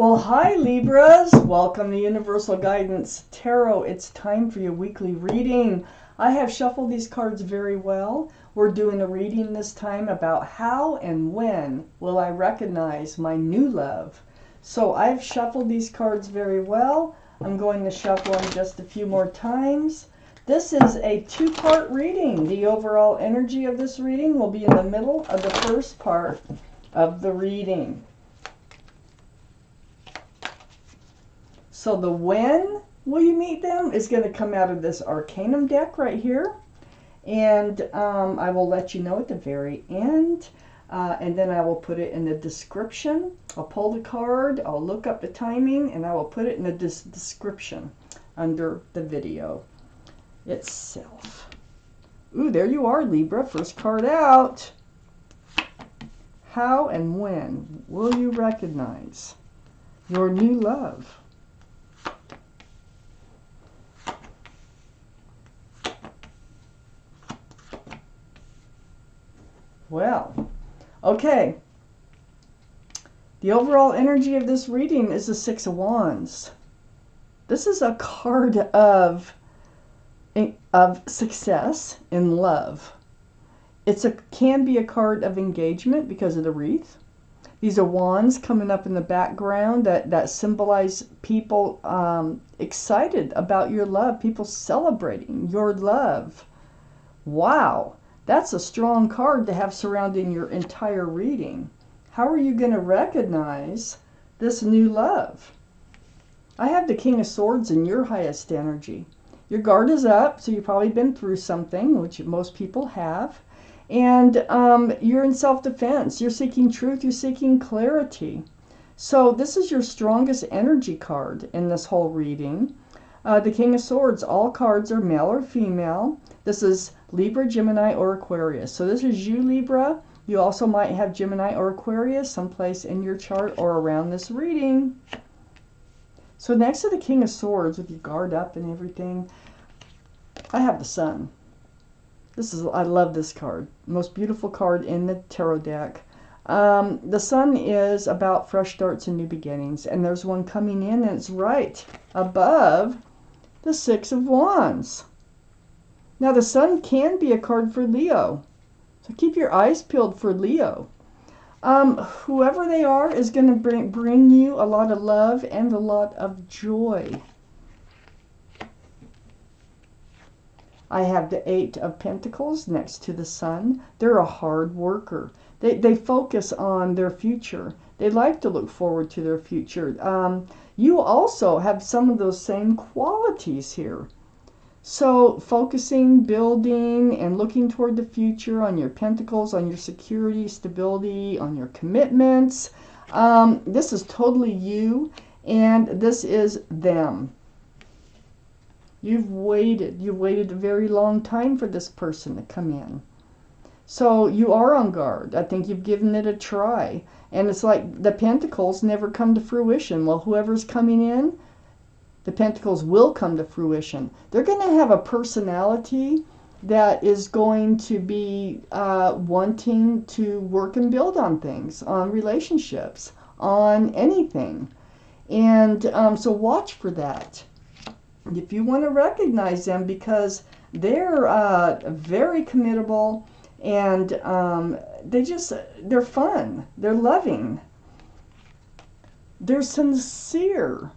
Well, hi Libras. Welcome to Universal Guidance Tarot. It's time for your weekly reading. I have shuffled these cards very well. We're doing a reading this time about how and when will I recognize my new love. So I've shuffled these cards very well. I'm going to shuffle them just a few more times. This is a two-part reading. The overall energy of this reading will be in the middle of the first part of the reading. So the when will you meet them is going to come out of this Arcanum deck right here. And I will let you know at the very end. And then I will put it in the description. I'll pull the card, I'll look up the timing, and I will put it in the description under the video itself. Ooh, there you are, Libra. First card out. How and when will you recognize your new love? Well, okay. The overall energy of this reading is the Six of Wands. This is a card of success in love. Can be a card of engagement because of the wreath. These are wands coming up in the background that symbolize people excited about your love, people celebrating your love. Wow. That's a strong card to have surrounding your entire reading. How are you going to recognize this new love? I have the King of Swords in your highest energy. Your guard is up, so you've probably been through something, which most people have. And you're in self-defense. You're seeking truth. You're seeking clarity. So this is your strongest energy card in this whole reading. The King of Swords, all cards are male or female. This is Libra, Gemini, or Aquarius. So this is you, Libra. You also might have Gemini or Aquarius someplace in your chart or around this reading. So next to the King of Swords, with your guard up and everything, I have the Sun. I love this card. Most beautiful card in the tarot deck. The Sun is about fresh starts and new beginnings. And there's one coming in, and it's right above the Six of Wands. Now, the Sun can be a card for Leo. So keep your eyes peeled for Leo. Whoever they are is going to bring you a lot of love and a lot of joy. I have the Eight of Pentacles next to the Sun. They're a hard worker. They focus on their future. They like to look forward to their future. You also have some of those same qualities here. So focusing, building, and looking toward the future on your pentacles, on your security, stability, on your commitments. This is totally you, and this is them. You've waited a very long time for this person to come in. So you are on guard. I think you've given it a try. And it's like the pentacles never come to fruition. Well, whoever's coming in, the pentacles will come to fruition. They're going to have a personality that is going to be wanting to work and build on things, on relationships, on anything. And so watch for that. If you want to recognize them, because they're very committable, and they're fun, they're loving, they're sincere.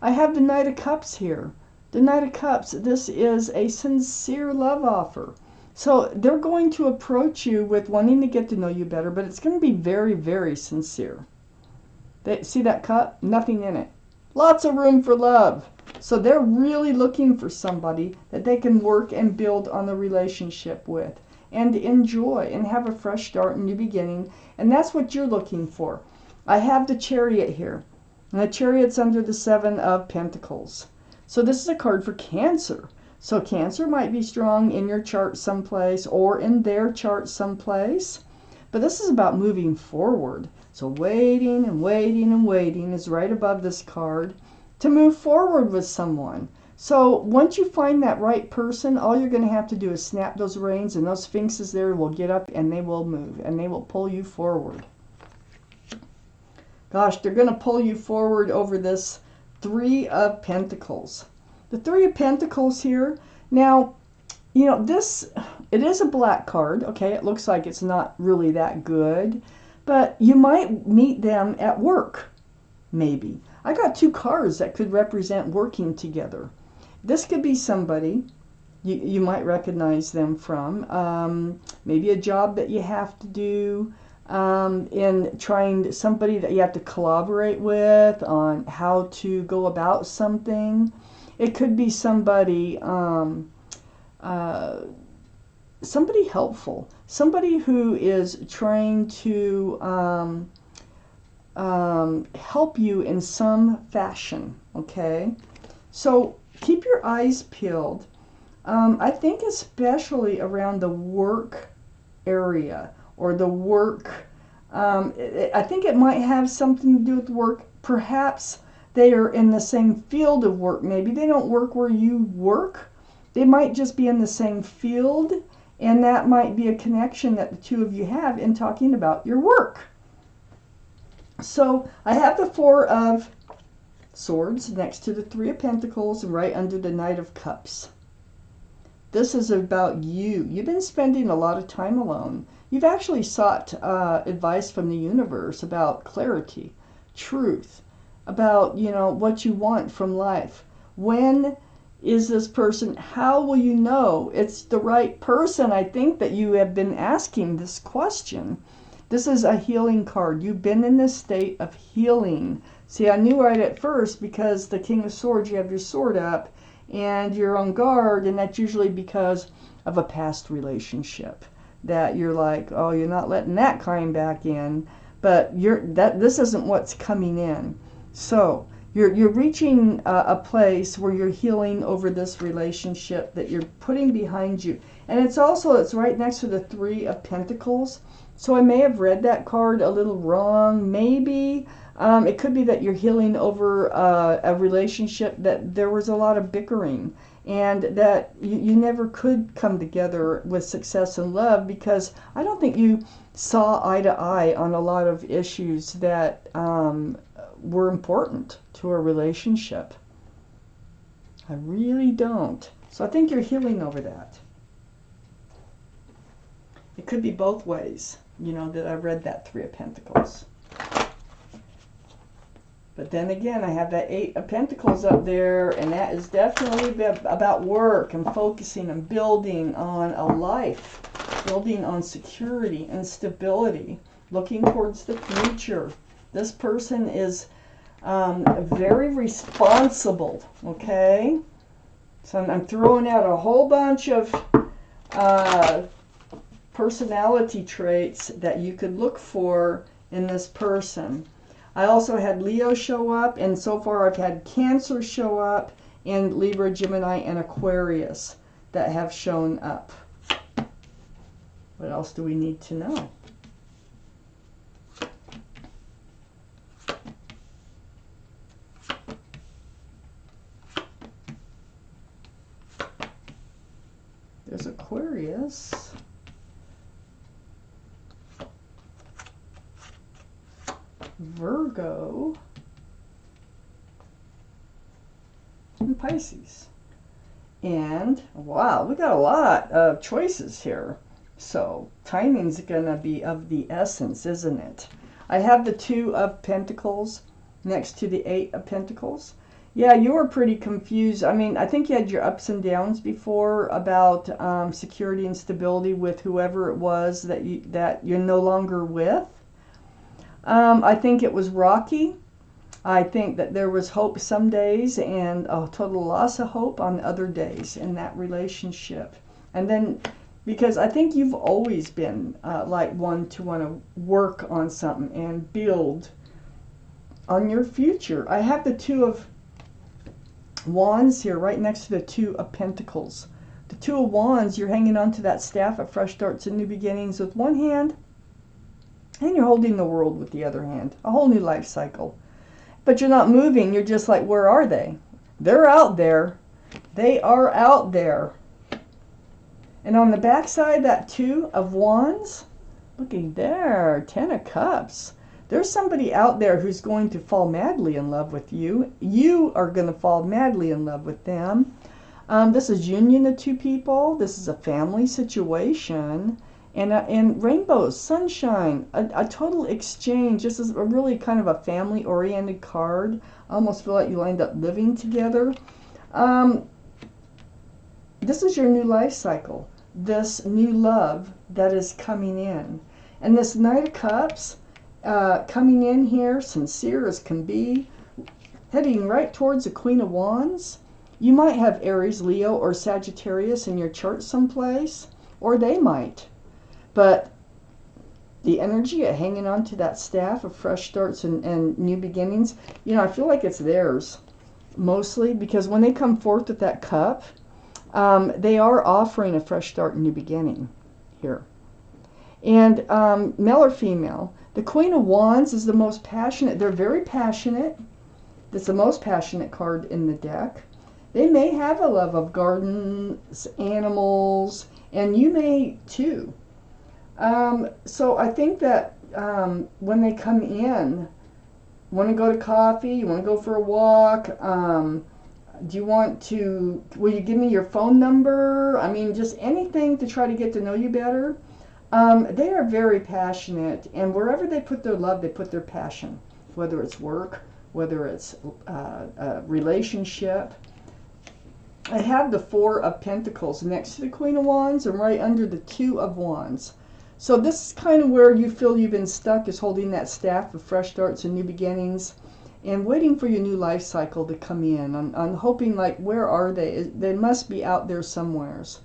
I have the Knight of Cups here. The Knight of Cups, this is a sincere love offer. So they're going to approach you with wanting to get to know you better, but it's going to be very, very sincere. See that cup? Nothing in it. Lots of room for love. So they're really looking for somebody that they can work and build on the relationship with and enjoy and have a fresh start and new beginning. And that's what you're looking for. I have the Chariot here. And the Chariot's under the Seven of Pentacles. So this is a card for Cancer. So Cancer might be strong in your chart someplace or in their chart someplace. But this is about moving forward. So waiting and waiting and waiting is right above this card to move forward with someone. So once you find that right person, all you're going to have to do is snap those reins, and those sphinxes there will get up and they will move and they will pull you forward. Gosh, they're going to pull you forward over this Three of Pentacles. The Three of Pentacles here. Now, you know, it is a black card. Okay, it looks like it's not really that good. But you might meet them at work, maybe. I got two cards that could represent working together. This could be somebody you might recognize them from. Maybe a job that you have to do, in trying somebody that you have to collaborate with on how to go about something. It could be somebody somebody helpful, somebody who is trying to help you in some fashion. Okay, so keep your eyes peeled. I think especially around the work area or the work. I think it might have something to do with work. Perhaps they are in the same field of work. Maybe they don't work where you work. They might just be in the same field, and that might be a connection that the two of you have in talking about your work. So I have the Four of Swords next to the Three of Pentacles and right under the Knight of Cups. This is about you. You've been spending a lot of time alone. You've actually sought advice from the universe about clarity, truth, about, you know, what you want from life. When is this person? How will you know it's the right person? I think that you have been asking this question. This is a healing card. You've been in this state of healing. See, I knew right at first because the King of Swords, you have your sword up and you're on guard, and that's usually because of a past relationship that you're like, oh, you're not letting that kind back in, but this isn't what's coming in. So you're reaching a place where you're healing over this relationship that you're putting behind you. And it's right next to the Three of Pentacles. So I may have read that card a little wrong. Maybe it could be that you're healing over a relationship that there was a lot of bickering, and that you never could come together with success and love because I don't think you saw eye to eye on a lot of issues that were important to a relationship. I really don't. So I think you're healing over that. It could be both ways, you know, that I read that Three of Pentacles. But then again, I have that Eight of Pentacles up there, and that is definitely about work and focusing and building on a life, building on security and stability, looking towards the future. This person is very responsible, okay? So I'm throwing out a whole bunch of personality traits that you could look for in this person. I also had Leo show up, and so far I've had Cancer show up, and Libra, Gemini, and Aquarius that have shown up. What else do we need to know? There's Aquarius. Virgo, and Pisces. And wow, we got a lot of choices here. So timing's gonna be of the essence, isn't it? I have the Two of Pentacles next to the Eight of Pentacles. Yeah, you were pretty confused. I mean, I think you had your ups and downs before about security and stability with whoever it was that you're no longer with. I think it was rocky. I think that there was hope some days and a total loss of hope on other days in that relationship. And then, because I think you've always been like one to want to work on something and build on your future. I have the Two of Wands here right next to the Two of Pentacles. The Two of Wands, you're hanging on to that staff of fresh starts and new beginnings with one hand, and you're holding the world with the other hand. A whole new life cycle. But you're not moving. You're just like, where are they? They're out there. They are out there. And on the back side, that Two of Wands, looking there, Ten of Cups. There's somebody out there who's going to fall madly in love with you. You are going to fall madly in love with them. This is union of two people. This is a family situation. And rainbows, sunshine, a total exchange. This is a really kind of a family-oriented card. I almost feel like you end up living together. This is your new life cycle. This new love that is coming in. And this Knight of Cups coming in here, sincere as can be, heading right towards the Queen of Wands. You might have Aries, Leo, or Sagittarius in your chart someplace, or they might. But the energy of hanging on to that staff of fresh starts and new beginnings, you know, I feel like it's theirs mostly, because when they come forth with that cup, they are offering a fresh start and new beginning here. And male or female, the Queen of Wands is the most passionate. They're very passionate. It's the most passionate card in the deck. They may have a love of gardens, animals, and you may too. So I think that when they come in, want to go to coffee, you want to go for a walk, do you want to, will you give me your phone number? I mean, just anything to try to get to know you better. They are very passionate, and wherever they put their love, they put their passion, whether it's work, whether it's a relationship. I have the Four of Pentacles next to the Queen of Wands and right under the Two of Wands. So this is kind of where you feel you've been stuck, is holding that staff of fresh starts and new beginnings and waiting for your new life cycle to come in. I'm hoping, like, where are they? They must be out there somewheres.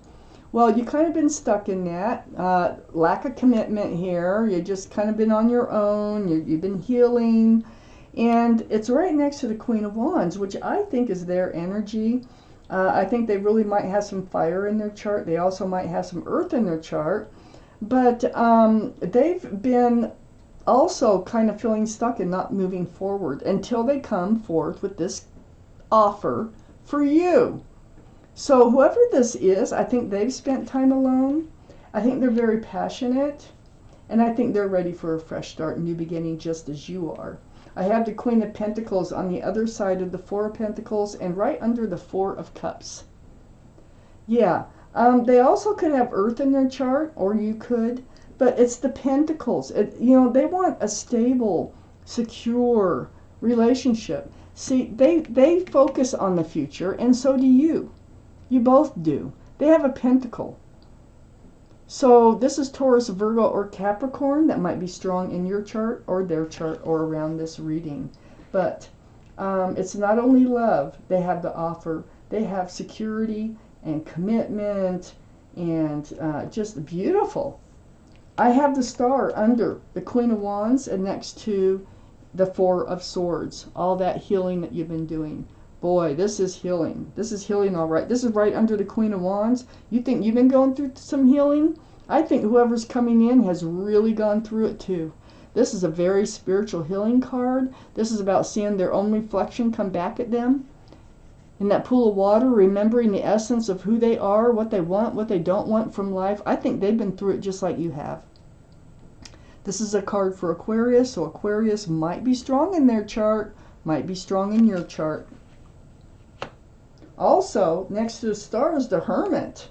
Well, you've kind of been stuck in that. Lack of commitment here. You've just kind of been on your own. You've been healing. And it's right next to the Queen of Wands, which I think is their energy. I think they really might have some fire in their chart. They also might have some earth in their chart. But they've been also kind of feeling stuck and not moving forward until they come forth with this offer for you. So whoever this is, I think they've spent time alone. I think they're very passionate. And I think they're ready for a fresh start, new beginning, just as you are. I have the Queen of Pentacles on the other side of the Four of Pentacles and right under the Four of Cups. Yeah. They also could have earth in their chart, or you could, but it's the pentacles. You know, they want a stable, secure relationship. See, they focus on the future, and so do you. You both do. They have a pentacle. So this is Taurus, Virgo, or Capricorn. That might be strong in your chart or their chart or around this reading. But it's not only love they have to offer. They have security and commitment, and just beautiful. I have the Star under the Queen of Wands and next to the Four of Swords. All that healing that you've been doing. Boy, this is healing. This is healing all right. This is right under the Queen of Wands. You think you've been going through some healing? I think whoever's coming in has really gone through it too. This is a very spiritual healing card. This is about seeing their own reflection come back at them in that pool of water, remembering the essence of who they are, what they want, what they don't want from life. I think they've been through it just like you have. This is a card for Aquarius, so Aquarius might be strong in their chart, might be strong in your chart. Also, next to the Star is the Hermit.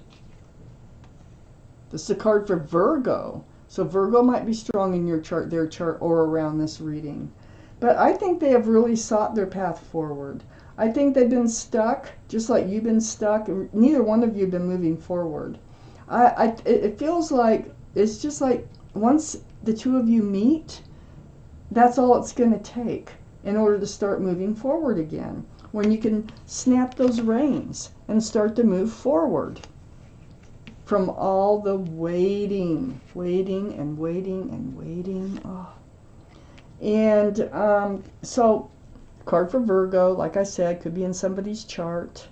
This is a card for Virgo. So Virgo might be strong in your chart, their chart, or around this reading. But I think they have really sought their path forward. I think they've been stuck, just like you've been stuck. Neither one of you have been moving forward. It feels like, it's just like once the two of you meet, that's all it's going to take in order to start moving forward again. When you can snap those reins and start to move forward from all the waiting. Oh. And so, card for Virgo, like I said, could be in somebody's chart,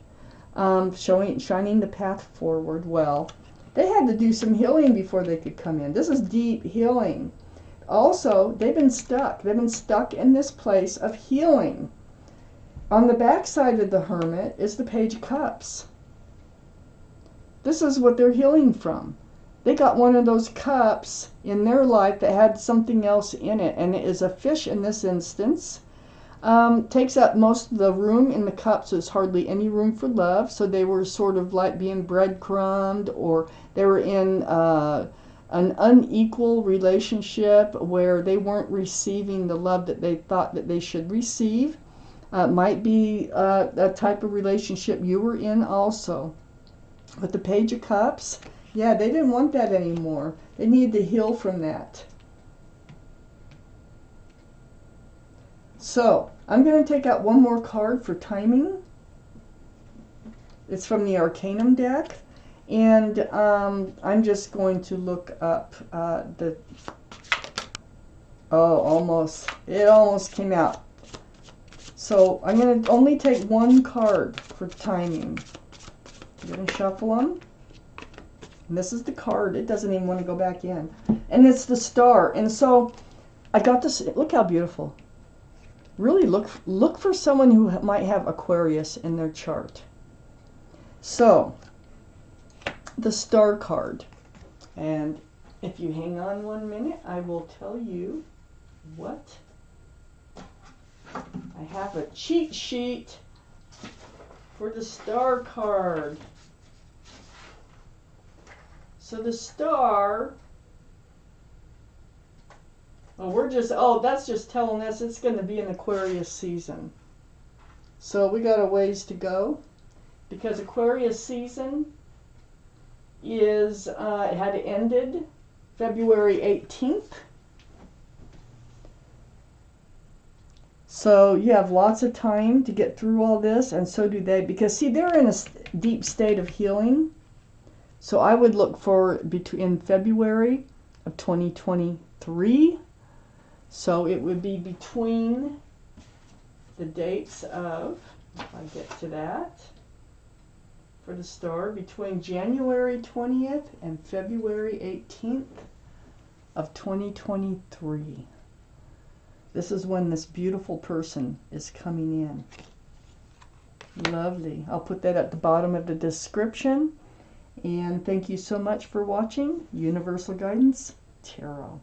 shining the path forward. Well, they had to do some healing before they could come in. This is deep healing. Also, they've been stuck. They've been stuck in this place of healing. On the back side of the Hermit is the Page of Cups. This is what they're healing from. they got one of those cups in their life that had something else in it, and it is a fish in this instance. Takes up most of the room in the cup, so there's hardly any room for love. So they were sort of like being breadcrumbed, or they were in an unequal relationship where they weren't receiving the love that they thought that they should receive. Might be a type of relationship you were in also. With the Page of Cups, yeah, they didn't want that anymore. They needed to heal from that. So, I'm going to take out one more card for timing. It's from the Arcanum deck. And I'm just going to look up the... Oh, almost. It almost came out. So, I'm going to only take one card for timing. I'm going to shuffle them. And this is the card. It doesn't even want to go back in. And it's the Star. And so, I got this. Look how beautiful. Really look for someone who might have Aquarius in their chart. So, the Star card. And if you hang on 1 minute, I will tell you what. I have a cheat sheet for the Star card. So the Star, that's just telling us it's going to be an Aquarius season. So we got a ways to go, because Aquarius season is, it had ended February 18th. So you have lots of time to get through all this, and so do they, because see, they're in a deep state of healing. So I would look for in February of 2023. So it would be between the dates of, if I get to that, for the Star, between January 20th and February 18th of 2023. This is when this beautiful person is coming in. Lovely. I'll put that at the bottom of the description. And thank you so much for watching Universal Guidance Tarot.